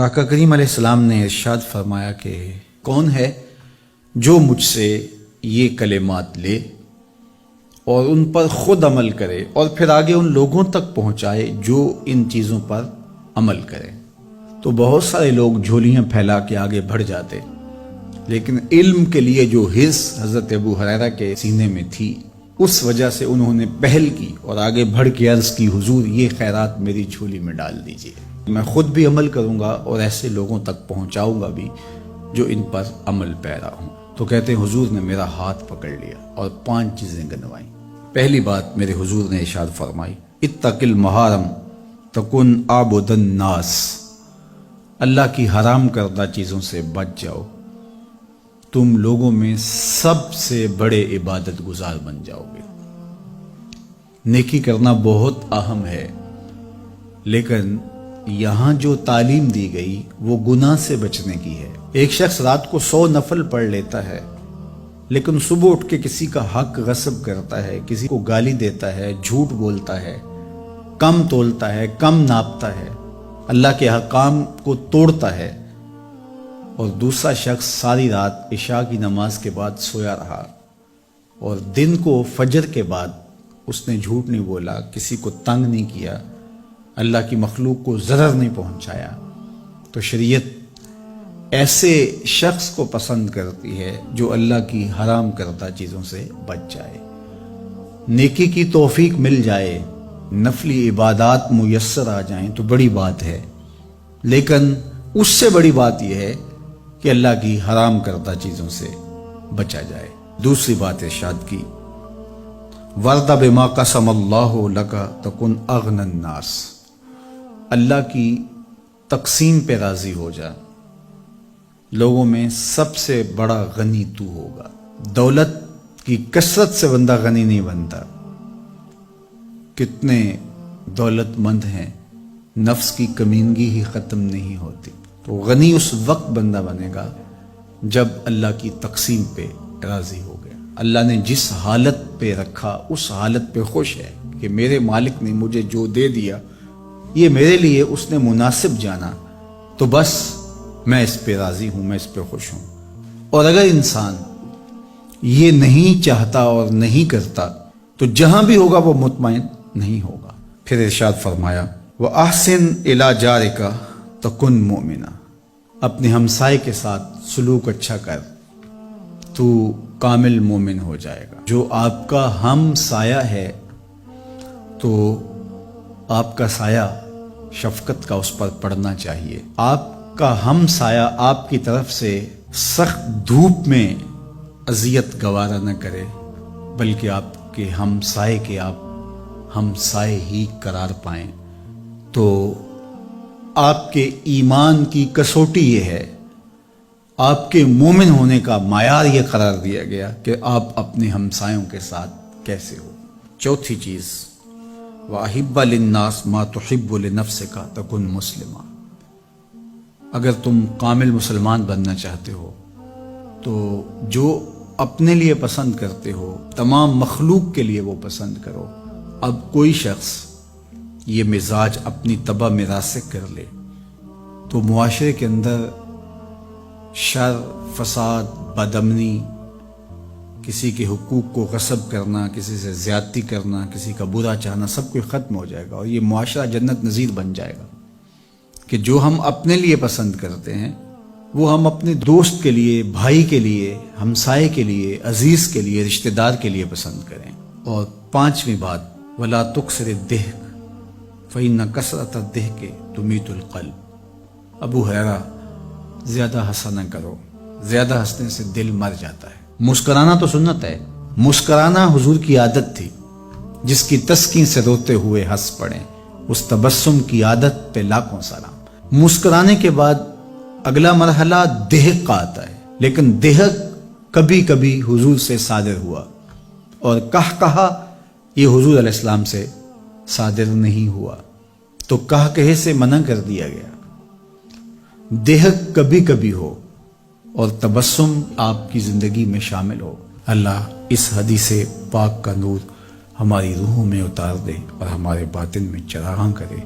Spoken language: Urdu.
آقا کریم علیہ السلام نے ارشاد فرمایا کہ کون ہے جو مجھ سے یہ کلمات لے اور ان پر خود عمل کرے اور پھر آگے ان لوگوں تک پہنچائے جو ان چیزوں پر عمل کرے۔ تو بہت سارے لوگ جھولیاں پھیلا کے آگے بڑھ جاتے، لیکن علم کے لیے جو حرص حضرت ابو ہریرہ کے سینے میں تھی اس وجہ سے انہوں نے پہل کی اور آگے بڑھ کے عرض کی، حضور یہ خیرات میری جھولی میں ڈال دیجئے، میں خود بھی عمل کروں گا اور ایسے لوگوں تک پہنچاؤں گا بھی جو ان پر عمل پیرا ہوں۔ تو کہتے ہیں حضور نے میرا ہاتھ پکڑ لیا اور 5 چیزیں گنوائیں۔ پہلی بات میرے حضور نے ارشاد فرمائی، اتق المحارم تکن عابد الناس، اللہ کی حرام کردہ چیزوں سے بچ جاؤ، تم لوگوں میں سب سے بڑے عبادت گزار بن جاؤ گے۔ نیکی کرنا بہت اہم ہے، لیکن یہاں جو تعلیم دی گئی وہ گناہ سے بچنے کی ہے۔ ایک شخص رات کو 100 نفل پڑھ لیتا ہے، لیکن صبح اٹھ کے کسی کا حق غصب کرتا ہے، کسی کو گالی دیتا ہے، جھوٹ بولتا ہے، کم تولتا ہے، کم ناپتا ہے، اللہ کے احکام کو توڑتا ہے، اور دوسرا شخص ساری رات عشاء کی نماز کے بعد سویا رہا اور دن کو فجر کے بعد اس نے جھوٹ نہیں بولا، کسی کو تنگ نہیں کیا، اللہ کی مخلوق کو ضرر نہیں پہنچایا، تو شریعت ایسے شخص کو پسند کرتی ہے جو اللہ کی حرام کردہ چیزوں سے بچ جائے۔ نیکی کی توفیق مل جائے، نفلی عبادات میسر آ جائیں تو بڑی بات ہے، لیکن اس سے بڑی بات یہ ہے کہ اللہ کی حرام کردہ چیزوں سے بچا جائے۔ دوسری بات ارشاد کی، وَرْضَ بِمَا قَسَمَ اللَّهُ لَكَ تَكُنْ أَغْنَى النَّاسِ، اللہ کی تقسیم پہ راضی ہو جا، لوگوں میں سب سے بڑا غنی تو ہوگا۔ دولت کی کثرت سے بندہ غنی نہیں بنتا، کتنے دولت مند ہیں، نفس کی کمینگی ہی ختم نہیں ہوتی۔ تو غنی اس وقت بندہ بنے گا جب اللہ کی تقسیم پہ راضی ہو گیا، اللہ نے جس حالت پہ رکھا اس حالت پہ خوش ہے کہ میرے مالک نے مجھے جو دے دیا یہ میرے لیے اس نے مناسب جانا، تو بس میں اس پہ راضی ہوں، میں اس پہ خوش ہوں۔ اور اگر انسان یہ نہیں چاہتا اور نہیں کرتا تو جہاں بھی ہوگا وہ مطمئن نہیں ہوگا۔ پھر ارشاد فرمایا، وَأَحْسِنْ إِلَى جَارِكَ تَكُنْ مُؤْمِنًا، اپنے ہمسائے کے ساتھ سلوک اچھا کر تو کامل مومن ہو جائے گا۔ جو آپ کا ہم سایہ ہے تو آپ کا سایہ شفقت کا اس پر پڑنا چاہیے۔ آپ کا ہم سایہ آپ کی طرف سے سخت دھوپ میں اذیت گوارا نہ کرے، بلکہ آپ کے ہم سائے کے آپ ہم سائے ہی قرار پائیں، تو آپ کے ایمان کی کسوٹی یہ ہے، آپ کے مومن ہونے کا معیار یہ قرار دیا گیا کہ آپ اپنے ہمسایوں کے ساتھ کیسے ہو۔ چوتھی چیز، وَأَحِبَّ لِلنَّاسِ مَا تُحِبُّ لِنَفْسِكَ تَكُنْ مُسْلِمًا، اگر تم کامل مسلمان بننا چاہتے ہو تو جو اپنے لیے پسند کرتے ہو تمام مخلوق کے لیے وہ پسند کرو۔ اب کوئی شخص یہ مزاج اپنی طبع میں راسخ کر لے تو معاشرے کے اندر شر، فساد، بدامنی، کسی کے حقوق کو غصب کرنا، کسی سے زیادتی کرنا، کسی کا برا چاہنا، سب کچھ ختم ہو جائے گا، اور یہ معاشرہ جنت نظیر بن جائے گا کہ جو ہم اپنے لیے پسند کرتے ہیں وہ ہم اپنے دوست کے لیے، بھائی کے لیے، ہمسائے کے لیے، عزیز کے لیے، رشتہ دار کے لیے پسند کریں۔ اور 5ویں بات، وَلَا تُكْثِرِ الضِّحْكَ فَإِنَّ كَثْرَةَ الضِّحْكِ تُمِيتُ الْقَلْبَ، ابو ہریرہ زیادہ ہنسا نہ کرو، زیادہ ہنسنے سے دل مر جاتا ہے۔ مسکرانا تو سنت ہے، مسکرانا حضور کی عادت تھی، جس کی تسکین سے روتے ہوئے ہنس پڑیں، اس تبسم کی عادت پہ لاکھوں سلام۔ مسکرانے کے بعد اگلا مرحلہ دہک کا آتا ہے، لیکن دہک کبھی کبھی حضور سے صادر ہوا، اور کہا یہ حضور علیہ السلام سے صادر نہیں ہوا، تو کہے سے منع کر دیا گیا۔ دہک کبھی کبھی ہو اور تبسم آپ کی زندگی میں شامل ہو۔ اللہ اس حدیث پاک کا نور ہماری روحوں میں اتار دے اور ہمارے باطن میں چراغاں کرے۔